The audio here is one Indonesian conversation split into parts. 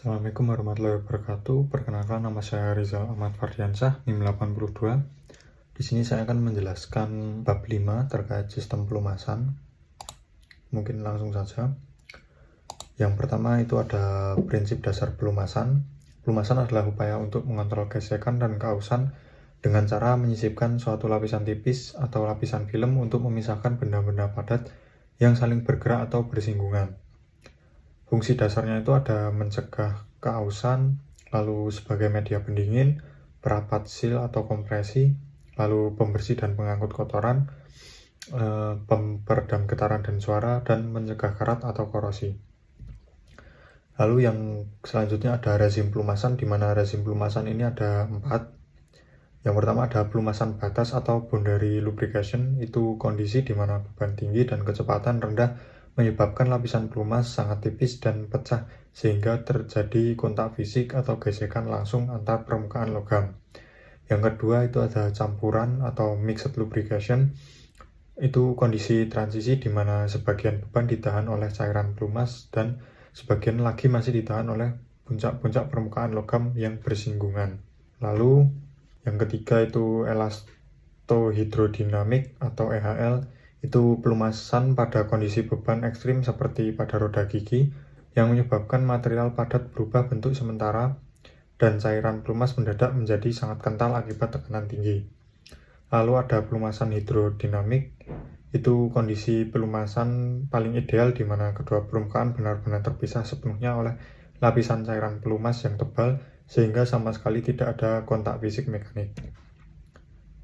Assalamualaikum warahmatullahi wabarakatuh. Perkenalkan, nama saya Rizal Ahmad Fardiansyah, NIM 82. Di sini saya akan menjelaskan bab 5 terkait sistem pelumasan. Mungkin langsung saja. Yang pertama itu ada prinsip dasar pelumasan. Pelumasan adalah upaya untuk mengontrol gesekan dan kausan dengan cara menyisipkan suatu lapisan tipis atau lapisan film untuk memisahkan benda-benda padat yang saling bergerak atau bersinggungan. Fungsi dasarnya itu ada mencegah keausan, lalu sebagai media pendingin, perapat seal atau kompresi, lalu pembersih dan pengangkut kotoran, peredam getaran dan suara, dan mencegah karat atau korosi. Lalu yang selanjutnya ada rezim pelumasan, di mana rezim pelumasan ini ada 4. Yang pertama ada pelumasan batas atau boundary lubrication, itu kondisi di mana beban tinggi dan kecepatan rendah menyebabkan lapisan pelumas sangat tipis dan pecah sehingga terjadi kontak fisik atau gesekan langsung antar permukaan logam. Yang kedua itu ada campuran atau mixed lubrication, itu kondisi transisi di mana sebagian beban ditahan oleh cairan pelumas dan sebagian lagi masih ditahan oleh puncak-puncak permukaan logam yang bersinggungan. Lalu yang ketiga itu elastohidrodinamik atau EHL, itu pelumasan pada kondisi beban ekstrim seperti pada roda gigi yang menyebabkan material padat berubah bentuk sementara dan cairan pelumas mendadak menjadi sangat kental akibat tekanan tinggi. Lalu ada pelumasan hidrodinamik, itu kondisi pelumasan paling ideal di mana kedua permukaan benar-benar terpisah sepenuhnya oleh lapisan cairan pelumas yang tebal sehingga sama sekali tidak ada kontak fisik mekanik.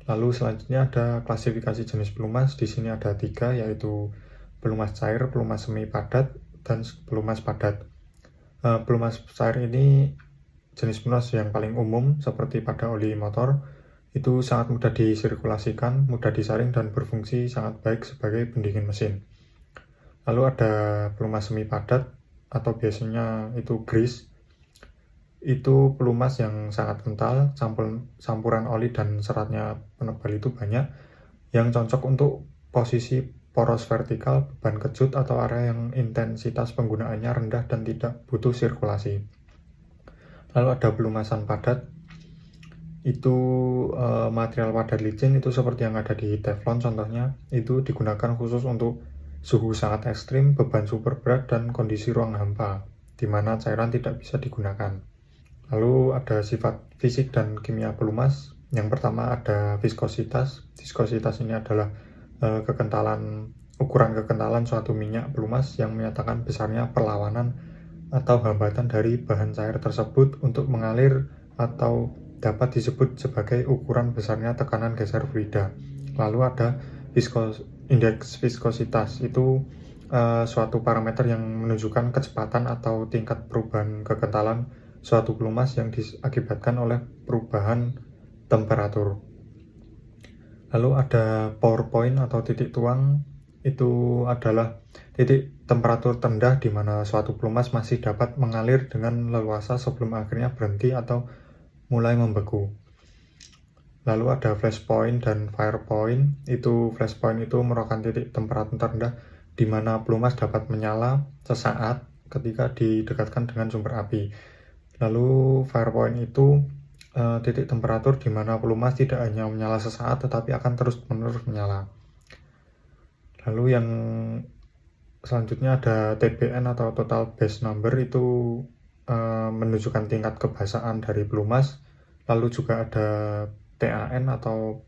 Lalu selanjutnya ada klasifikasi jenis pelumas. Di sini ada 3, yaitu pelumas cair, pelumas semi padat, dan pelumas padat. Pelumas cair ini jenis pelumas yang paling umum seperti pada oli motor, itu sangat mudah disirkulasikan, mudah disaring, dan berfungsi sangat baik sebagai pendingin mesin. Lalu ada pelumas semi padat atau biasanya itu grease, itu pelumas yang sangat kental, campuran oli dan seratnya penebal itu banyak, yang cocok untuk posisi poros vertikal, beban kejut, atau area yang intensitas penggunaannya rendah dan tidak butuh sirkulasi. Lalu ada pelumasan padat, itu material padat licin, itu seperti yang ada di teflon contohnya, itu digunakan khusus untuk suhu sangat ekstrim, beban super berat, dan kondisi ruang hampa, di mana cairan tidak bisa digunakan. Lalu ada sifat fisik dan kimia pelumas. Yang pertama ada viskositas. Viskositas ini adalah ukuran kekentalan suatu minyak pelumas yang menyatakan besarnya perlawanan atau hambatan dari bahan cair tersebut untuk mengalir, atau dapat disebut sebagai ukuran besarnya tekanan geser fluida. Lalu ada indeks viskositas, itu suatu parameter yang menunjukkan kecepatan atau tingkat perubahan kekentalan suatu pelumas yang diakibatkan oleh perubahan temperatur. Lalu ada pour point atau titik tuang, itu adalah titik temperatur terendah di mana suatu pelumas masih dapat mengalir dengan leluasa sebelum akhirnya berhenti atau mulai membeku. Lalu ada flash point dan fire point. Itu flash point itu merupakan titik temperatur terendah di mana pelumas dapat menyala sesaat ketika didekatkan dengan sumber api. Lalu fire point itu titik temperatur di mana pelumas tidak hanya menyala sesaat tetapi akan terus-menerus menyala. Lalu yang selanjutnya ada TBN atau total base number, itu menunjukkan tingkat kebasaan dari pelumas. Lalu juga ada TAN atau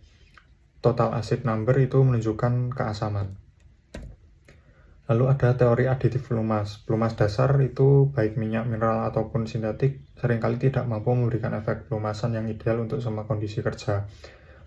total acid number, itu menunjukkan keasaman. Lalu ada teori aditif pelumas. Pelumas dasar itu baik minyak mineral ataupun sintetik seringkali tidak mampu memberikan efek pelumasan yang ideal untuk semua kondisi kerja,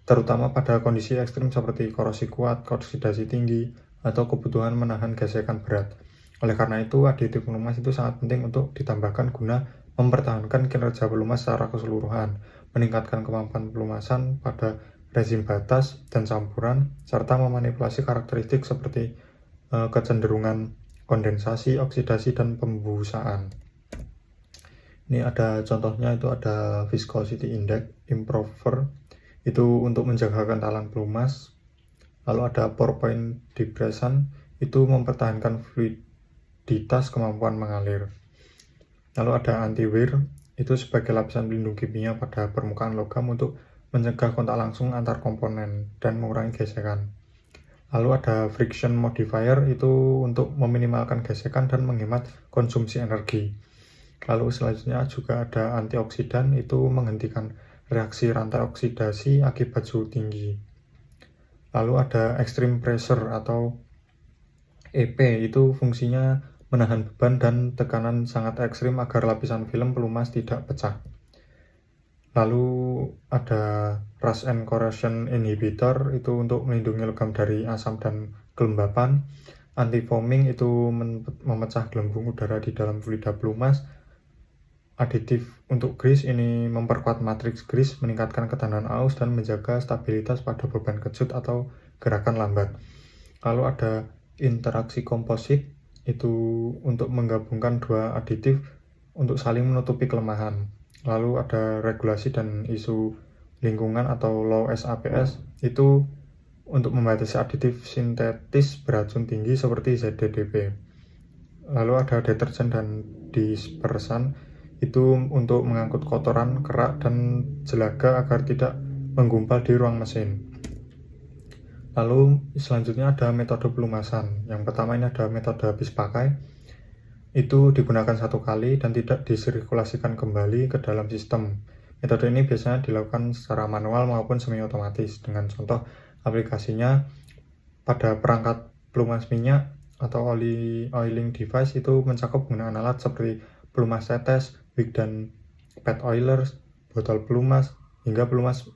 terutama pada kondisi ekstrim seperti korosi kuat, oksidasi tinggi, atau kebutuhan menahan gesekan berat. Oleh karena itu, aditif pelumas itu sangat penting untuk ditambahkan guna mempertahankan kinerja pelumas secara keseluruhan, meningkatkan kemampuan pelumasan pada rezim batas dan campuran, serta memanipulasi karakteristik seperti kecenderungan kondensasi, oksidasi, dan pembusaan. Ini ada contohnya, itu ada viscosity index improver, itu untuk menjaga kentalan pelumas. Lalu ada pour point depression, itu mempertahankan fluiditas kemampuan mengalir. Lalu ada anti-wear, itu sebagai lapisan pelindung kimia pada permukaan logam untuk mencegah kontak langsung antar komponen dan mengurangi gesekan. Lalu ada friction modifier, itu untuk meminimalkan gesekan dan menghemat konsumsi energi. Lalu selanjutnya juga ada antioksidan, itu menghentikan reaksi rantai oksidasi akibat suhu tinggi. Lalu ada extreme pressure atau EP, itu fungsinya menahan beban dan tekanan sangat ekstrim agar lapisan film pelumas tidak pecah. Lalu ada rust and corrosion inhibitor, itu untuk melindungi logam dari asam dan kelembapan. Anti-foaming, itu memecah gelembung udara di dalam fluida pelumas. Aditif untuk grease, ini memperkuat matriks grease, meningkatkan ketahanan aus dan menjaga stabilitas pada beban kejut atau gerakan lambat. Lalu ada interaksi komposit, itu untuk menggabungkan dua aditif untuk saling menutupi kelemahan. Lalu ada regulasi dan isu lingkungan atau low SAPS, itu untuk membatasi aditif sintetis beracun tinggi seperti ZDDP. Lalu ada deterjen dan dispersan, itu untuk mengangkut kotoran, kerak, dan jelaga agar tidak menggumpal di ruang mesin. Lalu selanjutnya ada metode pelumasan. Yang pertama ini ada metode habis pakai, itu digunakan satu kali dan tidak disirkulasikan kembali ke dalam sistem. Metode ini biasanya dilakukan secara manual maupun semi otomatis. Dengan contoh aplikasinya pada perangkat pelumas minyak atau oiling device, itu mencakup penggunaan alat seperti pelumas tetes, wig dan pad oilers, botol pelumas, hingga pelumas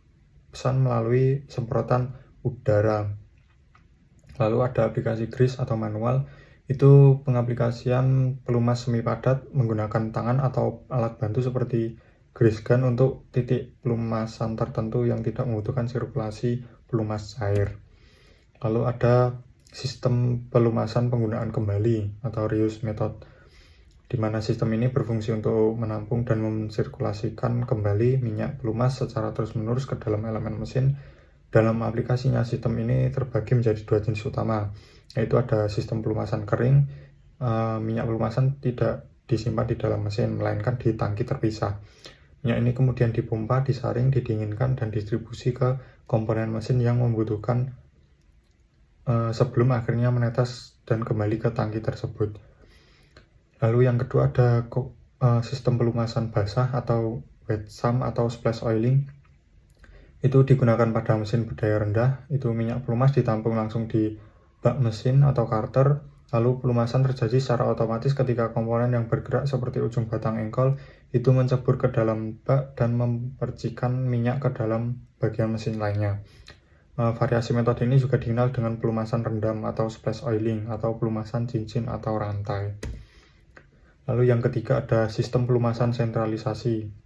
pesan melalui semprotan udara. Lalu ada aplikasi grease atau manual, itu pengaplikasian pelumas semi padat menggunakan tangan atau alat bantu seperti grease gun untuk titik pelumasan tertentu yang tidak membutuhkan sirkulasi pelumas cair. Lalu ada sistem pelumasan penggunaan kembali atau reuse method, di mana sistem ini berfungsi untuk menampung dan mensirkulasikan kembali minyak pelumas secara terus-menerus ke dalam elemen mesin. Dalam aplikasinya, sistem ini terbagi menjadi dua jenis utama, yaitu ada sistem pelumasan kering. Minyak pelumasan tidak disimpan di dalam mesin, melainkan di tangki terpisah. Minyak ini kemudian dipompa, disaring, didinginkan, dan distribusi ke komponen mesin yang membutuhkan sebelum akhirnya menetes dan kembali ke tangki tersebut. Lalu yang kedua ada sistem pelumasan basah atau wet sump atau splash oiling. Itu digunakan pada mesin berdaya rendah, itu minyak pelumas ditampung langsung di bak mesin atau karter, lalu pelumasan terjadi secara otomatis ketika komponen yang bergerak seperti ujung batang engkol itu mencebur ke dalam bak dan mempercikan minyak ke dalam bagian mesin lainnya. Variasi metode ini juga dikenal dengan pelumasan rendam atau splash oiling atau pelumasan cincin atau rantai. Lalu yang ketiga ada sistem pelumasan sentralisasi.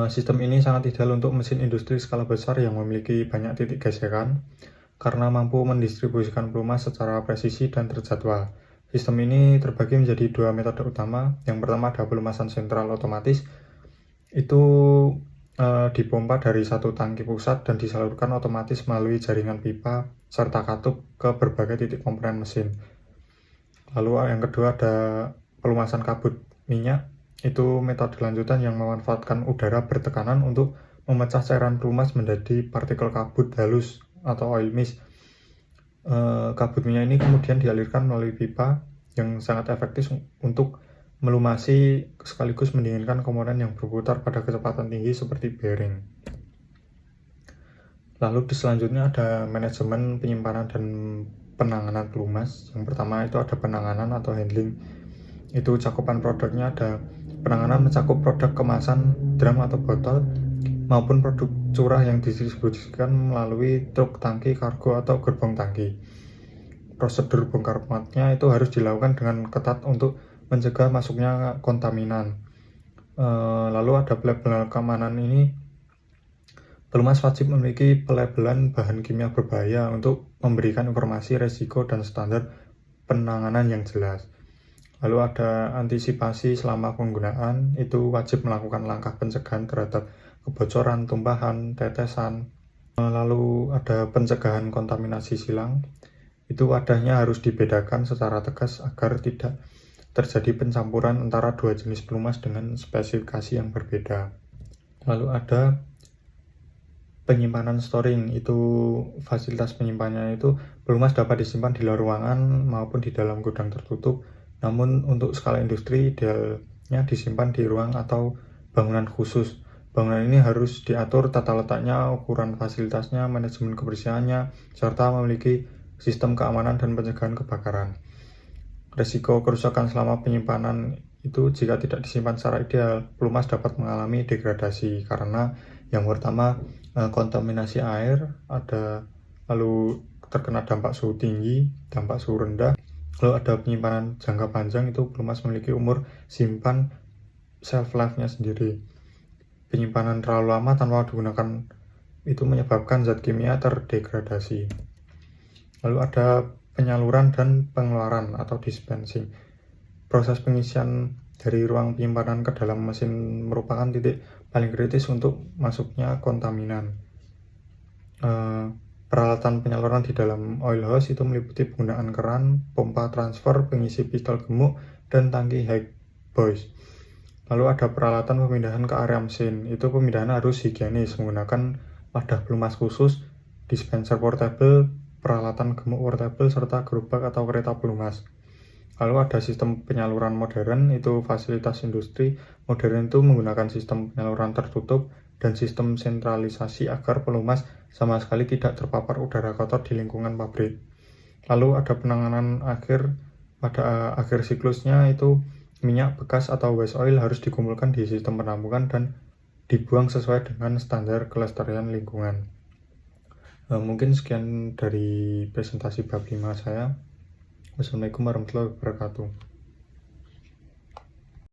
Sistem ini sangat ideal untuk mesin industri skala besar yang memiliki banyak titik gesekan karena mampu mendistribusikan pelumas secara presisi dan terjadwal. Sistem ini terbagi menjadi dua metode utama. Yang pertama ada pelumasan sentral otomatis, itu dipompa dari satu tangki pusat dan disalurkan otomatis melalui jaringan pipa serta katup ke berbagai titik komponen mesin. Lalu yang kedua ada pelumasan kabut minyak, itu metode lanjutan yang memanfaatkan udara bertekanan untuk memecah cairan pelumas menjadi partikel kabut halus atau oil mist. Kabut minyak ini kemudian dialirkan melalui pipa yang sangat efektif untuk melumasi sekaligus mendinginkan komponen yang berputar pada kecepatan tinggi seperti bearing. Lalu selanjutnya ada manajemen penyimpanan dan penanganan pelumas. Yang pertama itu ada penanganan atau handling. Itu cakupan produknya ada penanganan mencakup produk kemasan, drum atau botol, maupun produk curah yang didistribusikan melalui truk tangki, kargo, atau gerbong tangki. Prosedur bongkar muatnya itu harus dilakukan dengan ketat untuk mencegah masuknya kontaminan. Lalu ada pelabelan keamanan ini. Pelumas wajib memiliki pelabelan bahan kimia berbahaya untuk memberikan informasi resiko dan standar penanganan yang jelas. Lalu ada antisipasi selama penggunaan, itu wajib melakukan langkah pencegahan terhadap kebocoran, tumpahan, tetesan. Lalu ada pencegahan kontaminasi silang, itu wadahnya harus dibedakan secara tegas agar tidak terjadi pencampuran antara dua jenis pelumas dengan spesifikasi yang berbeda. Lalu ada penyimpanan storing, itu fasilitas penyimpanannya itu pelumas dapat disimpan di luar ruangan maupun di dalam gudang tertutup, namun untuk skala industri idealnya disimpan di ruang atau bangunan khusus. Bangunan ini harus diatur tata letaknya, ukuran fasilitasnya, manajemen kebersihannya, serta memiliki sistem keamanan dan pencegahan kebakaran. Risiko kerusakan selama penyimpanan itu jika tidak disimpan secara ideal, pelumas dapat mengalami degradasi karena yang pertama kontaminasi air, lalu terkena dampak suhu tinggi, dampak suhu rendah, lalu ada penyimpanan jangka panjang, itu pelumas memiliki umur simpan shelf life-nya sendiri. Penyimpanan terlalu lama tanpa digunakan itu menyebabkan zat kimia terdegradasi. Lalu ada penyaluran dan pengeluaran atau dispensing. Proses pengisian dari ruang penyimpanan ke dalam mesin merupakan titik paling kritis untuk masuknya kontaminan. Peralatan penyaluran di dalam oil hose itu meliputi penggunaan keran, pompa transfer, pengisi pistol gemuk, dan tangki high boys. Lalu ada peralatan pemindahan ke area mesin, itu pemindahan harus higienis menggunakan wadah pelumas khusus, dispenser portable, peralatan gemuk portable, serta gerobak atau kereta pelumas. Lalu ada sistem penyaluran modern, itu fasilitas industri modern itu menggunakan sistem penyaluran tertutup dan sistem sentralisasi agar pelumas sama sekali tidak terpapar udara kotor di lingkungan pabrik. Lalu ada penanganan akhir, pada akhir siklusnya itu minyak bekas atau waste oil harus dikumpulkan di sistem penampungan dan dibuang sesuai dengan standar kelestarian lingkungan. Mungkin sekian dari presentasi bab 5 saya. Wassalamualaikum warahmatullahi wabarakatuh.